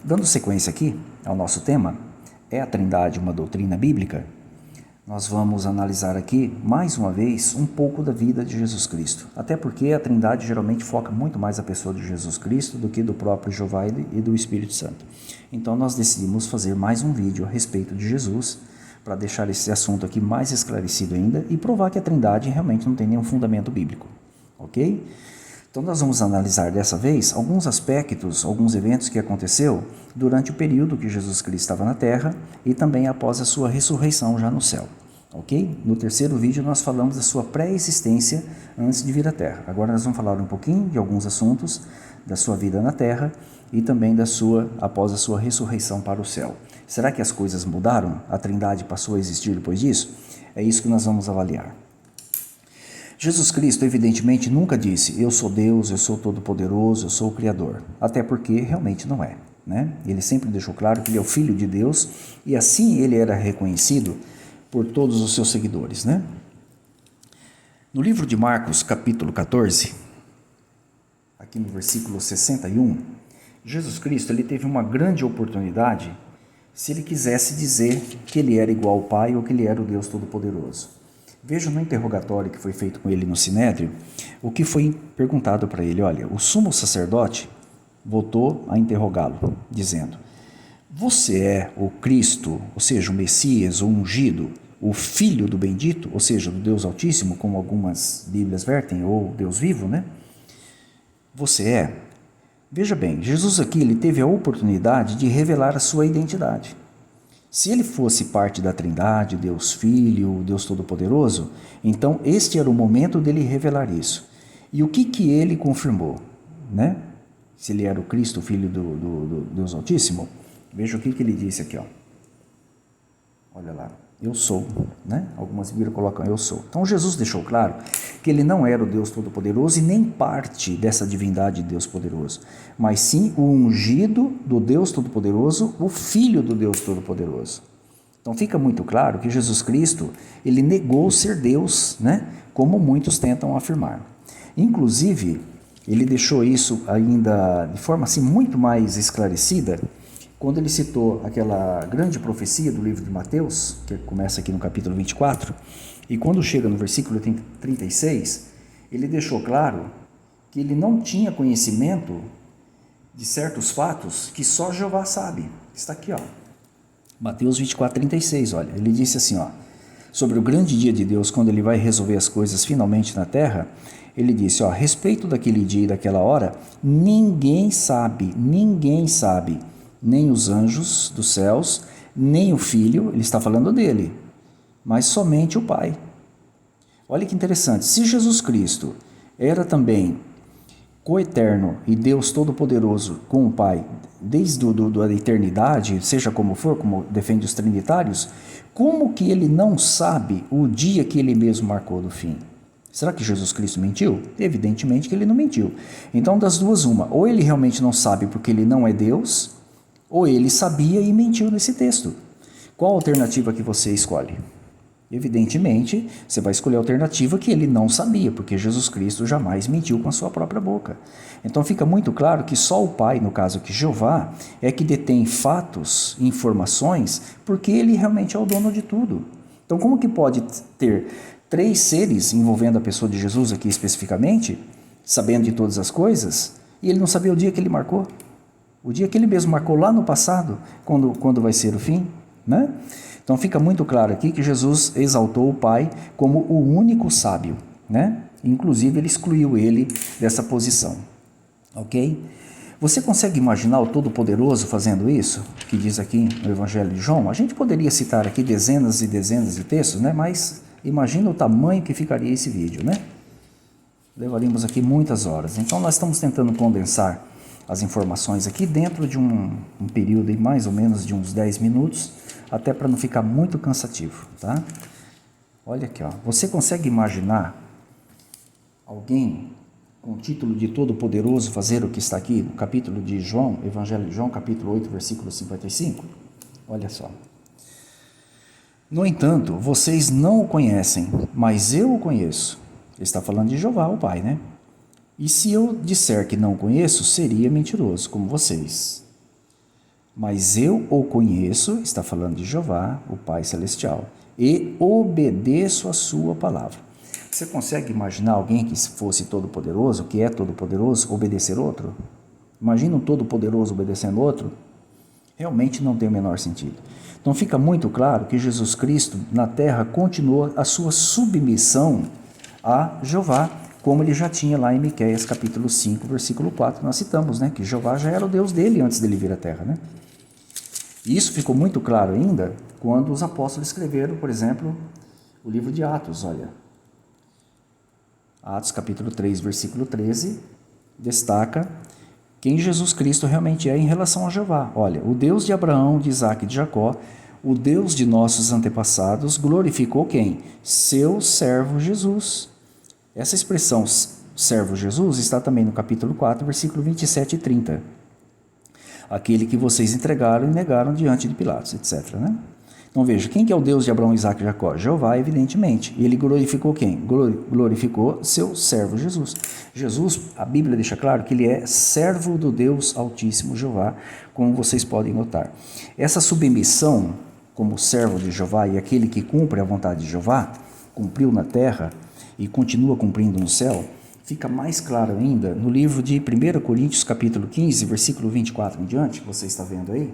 Dando sequência aqui ao nosso tema, é a Trindade uma doutrina bíblica? Nós vamos analisar aqui, mais uma vez, um pouco da vida de Jesus Cristo. Até porque a Trindade geralmente foca muito mais a pessoa de Jesus Cristo do que do próprio Jeová e do Espírito Santo. Então nós decidimos fazer mais um vídeo a respeito de Jesus, para deixar esse assunto aqui mais esclarecido ainda e provar que a Trindade realmente não tem nenhum fundamento bíblico. Ok? Então nós vamos analisar dessa vez alguns aspectos, alguns eventos que aconteceu durante o período que Jesus Cristo estava na Terra e também após a sua ressurreição já no céu. Ok? No terceiro vídeo nós falamos da sua pré-existência antes de vir à Terra. Agora nós vamos falar um pouquinho de alguns assuntos da sua vida na Terra e também após a sua ressurreição para o céu. Será que as coisas mudaram? A Trindade passou a existir depois disso? É isso que nós vamos avaliar. Jesus Cristo, evidentemente, nunca disse, eu sou Deus, eu sou todo-poderoso, eu sou o Criador. Até porque realmente não é, né? Ele sempre deixou claro que ele é o Filho de Deus e assim ele era reconhecido por todos os seus seguidores, né? No livro de Marcos, capítulo 14, aqui no versículo 61, Jesus Cristo ele teve uma grande oportunidade se ele quisesse dizer que ele era igual ao Pai ou que ele era o Deus Todo-Poderoso. Veja no interrogatório que foi feito com ele no Sinédrio, o que foi perguntado para ele. Olha, o sumo sacerdote voltou a interrogá-lo, dizendo, você é o Cristo, ou seja, o Messias, o ungido, o Filho do Bendito, ou seja, do Deus Altíssimo, como algumas Bíblias vertem, ou Deus vivo, né? Você é. Veja bem, Jesus aqui ele teve a oportunidade de revelar a sua identidade. Se ele fosse parte da Trindade, Deus Filho, Deus Todo-Poderoso, então este era o momento dele revelar isso. E o que ele confirmou? Né? Se ele era o Cristo, Filho do Deus Altíssimo, veja o que ele disse aqui. Ó. Olha lá, eu sou. Né? Algumas Bíblias colocam eu sou. Então Jesus deixou claro que ele não era o Deus Todo-Poderoso e nem parte dessa divindade de Deus Poderoso, mas sim o ungido do Deus Todo-Poderoso, o Filho do Deus Todo-Poderoso. Então fica muito claro que Jesus Cristo, ele negou ser Deus, né? Como muitos tentam afirmar. Inclusive, ele deixou isso ainda de forma assim muito mais esclarecida, quando ele citou aquela grande profecia do livro de Mateus, que começa aqui no capítulo 24, e quando chega no versículo 36, ele deixou claro que ele não tinha conhecimento de certos fatos que só Jeová sabe. Está aqui, ó. Mateus 24, 36, olha. Ele disse assim, ó, sobre o grande dia de Deus, quando ele vai resolver as coisas finalmente na terra, ele disse, ó, a respeito daquele dia e daquela hora, ninguém sabe, nem os anjos dos céus, nem o Filho, ele está falando dele, mas somente o Pai. Olha que interessante, se Jesus Cristo era também coeterno e Deus Todo-Poderoso com o Pai, desde a eternidade, seja como for, como defende os trinitários, como que ele não sabe o dia que ele mesmo marcou do fim? Será que Jesus Cristo mentiu? Evidentemente que ele não mentiu. Então, das duas, uma, ou ele realmente não sabe porque ele não é Deus, ou ele sabia e mentiu nesse texto. Qual a alternativa que você escolhe? Evidentemente, você vai escolher a alternativa que ele não sabia, porque Jesus Cristo jamais mentiu com a sua própria boca. Então fica muito claro que só o Pai, no caso aqui Jeová, é que detém fatos, informações, porque ele realmente é o dono de tudo. Então como que pode ter três seres envolvendo a pessoa de Jesus aqui especificamente, sabendo de todas as coisas, e ele não sabia o dia que ele marcou? O dia que ele mesmo marcou lá no passado, quando vai ser o fim, né? Então fica muito claro aqui que Jesus exaltou o Pai como o único sábio, né? Inclusive ele excluiu ele dessa posição, ok? Você consegue imaginar o Todo-Poderoso fazendo isso? Que diz aqui no Evangelho de João? A gente poderia citar aqui dezenas e dezenas de textos, né? Mas imagina o tamanho que ficaria esse vídeo, né? Levaríamos aqui muitas horas. Então nós estamos tentando condensar as informações aqui dentro de um período de mais ou menos de uns 10 minutos, até para não ficar muito cansativo, tá? Olha aqui, ó. Você consegue imaginar alguém com o título de Todo-Poderoso fazer o que está aqui no capítulo de João, Evangelho de João, capítulo 8, versículo 55? Olha só. No entanto, vocês não o conhecem, mas eu o conheço. Ele está falando de Jeová, o Pai, né? E se eu disser que não conheço, seria mentiroso, como vocês. Mas eu o conheço, está falando de Jeová, o Pai Celestial, e obedeço a sua palavra. Você consegue imaginar alguém que fosse todo-poderoso, que é todo-poderoso, obedecer outro? Imagina um todo-poderoso obedecendo outro? Realmente não tem o menor sentido. Então fica muito claro que Jesus Cristo na terra continuou a sua submissão a Jeová, como ele já tinha lá em Miqueias capítulo 5, versículo 4, nós citamos, né, que Jeová já era o Deus dele antes dele vir à terra, né? E isso ficou muito claro ainda quando os apóstolos escreveram, por exemplo, o livro de Atos, olha. Atos capítulo 3, versículo 13, destaca quem Jesus Cristo realmente é em relação a Jeová. Olha, o Deus de Abraão, de Isaque e de Jacó, o Deus de nossos antepassados, glorificou quem? Seu servo Jesus. Essa expressão, servo Jesus, está também no capítulo 4, versículo 27 e 30. Aquele que vocês entregaram e negaram diante de Pilatos, etc. Né? Então veja, quem que é o Deus de Abraão, Isaque e Jacó? Jeová, evidentemente. E ele glorificou quem? Glorificou seu servo Jesus. Jesus, a Bíblia deixa claro que ele é servo do Deus Altíssimo, Jeová, como vocês podem notar. Essa submissão como servo de Jeová e aquele que cumpre a vontade de Jeová, cumpriu na terra e continua cumprindo no céu, fica mais claro ainda no livro de 1 Coríntios capítulo 15, versículo 24 em diante, que você está vendo aí.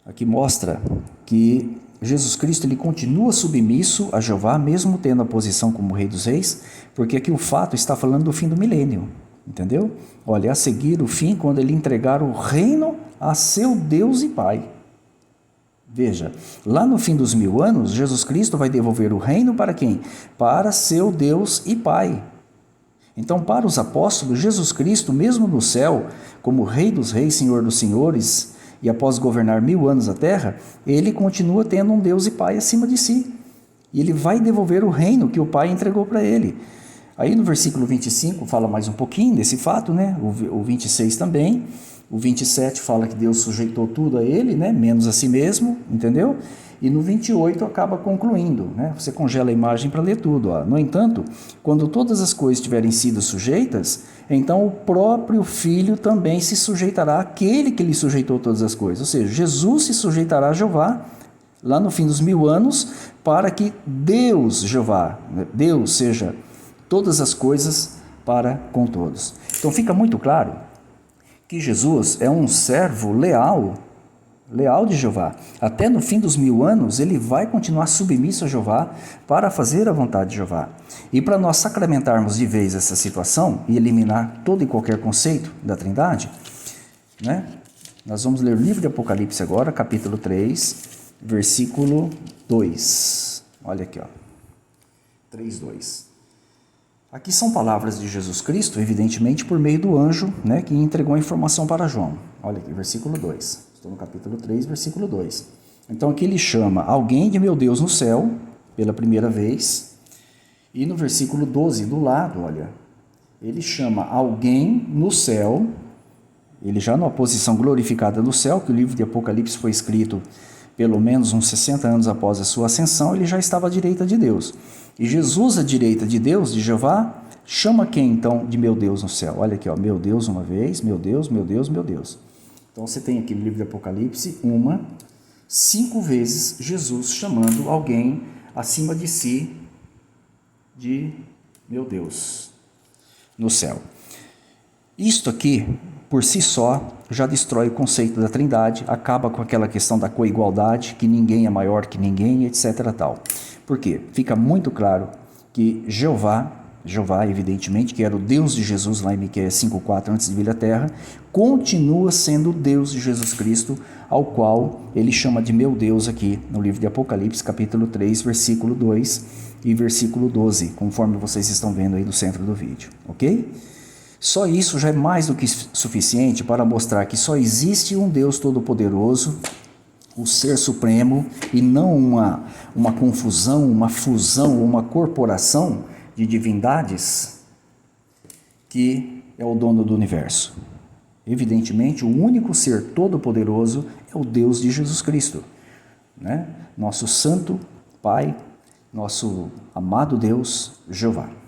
Aqui mostra que Jesus Cristo ele continua submisso a Jeová, mesmo tendo a posição como Rei dos Reis, porque aqui o fato está falando do fim do milênio, entendeu? Olha, a seguir o fim, quando ele entregar o reino a seu Deus e Pai. Veja, lá no fim dos 1000 anos, Jesus Cristo vai devolver o reino para quem? Para seu Deus e Pai. Então, para os apóstolos, Jesus Cristo, mesmo no céu, como Rei dos Reis, Senhor dos Senhores, e após governar 1000 anos a terra, ele continua tendo um Deus e Pai acima de si. E ele vai devolver o reino que o Pai entregou para ele. Aí no versículo 25 fala mais um pouquinho desse fato, né? O 26 também. O 27 fala que Deus sujeitou tudo a ele, né? Menos a si mesmo, entendeu? E no 28 acaba concluindo, né? Você congela a imagem para ler tudo. Ó. No entanto, quando todas as coisas tiverem sido sujeitas, então o próprio Filho também se sujeitará àquele que lhe sujeitou todas as coisas. Ou seja, Jesus se sujeitará a Jeová, lá no fim dos 1000 anos, para que Deus, Jeová, Deus seja todas as coisas para com todos. Então fica muito claro que Jesus é um servo leal de Jeová. Até no fim dos 1000 anos, ele vai continuar submisso a Jeová para fazer a vontade de Jeová. E para nós sacramentarmos de vez essa situação e eliminar todo e qualquer conceito da Trindade, né? Nós vamos ler o livro de Apocalipse agora, capítulo 3, versículo 2. Olha aqui, ó. 3:2. Aqui são palavras de Jesus Cristo, evidentemente por meio do anjo, né, que entregou a informação para João. Olha aqui, versículo 2. Estou no capítulo 3, versículo 2. Então aqui ele chama alguém de meu Deus no céu, pela primeira vez. E no versículo 12, do lado, olha, ele chama alguém no céu, ele já numa posição glorificada no céu, que o livro de Apocalipse foi escrito pelo menos uns 60 anos após a sua ascensão, ele já estava à direita de Deus. E Jesus, à direita de Deus, de Jeová, chama quem então de meu Deus no céu? Olha aqui, ó, meu Deus uma vez, meu Deus, meu Deus, meu Deus. Então você tem aqui no livro de Apocalipse 5 vezes Jesus chamando alguém acima de si de meu Deus no céu. Isto aqui, por si só, já destrói o conceito da Trindade, acaba com aquela questão da coigualdade, que ninguém é maior que ninguém, etc. Tal. Por quê? Fica muito claro que Jeová, evidentemente, que era o Deus de Jesus lá em Miqueias 5:4 antes de vir à terra, continua sendo o Deus de Jesus Cristo, ao qual ele chama de meu Deus aqui no livro de Apocalipse, capítulo 3, versículo 2 e versículo 12, conforme vocês estão vendo aí no centro do vídeo, ok? Só isso já é mais do que suficiente para mostrar que só existe um Deus Todo-Poderoso, o Ser Supremo, e não uma confusão, uma fusão, uma corporação de divindades que é o dono do universo. Evidentemente, o único ser todo-poderoso é o Deus de Jesus Cristo, né? Nosso Santo Pai, nosso amado Deus, Jeová.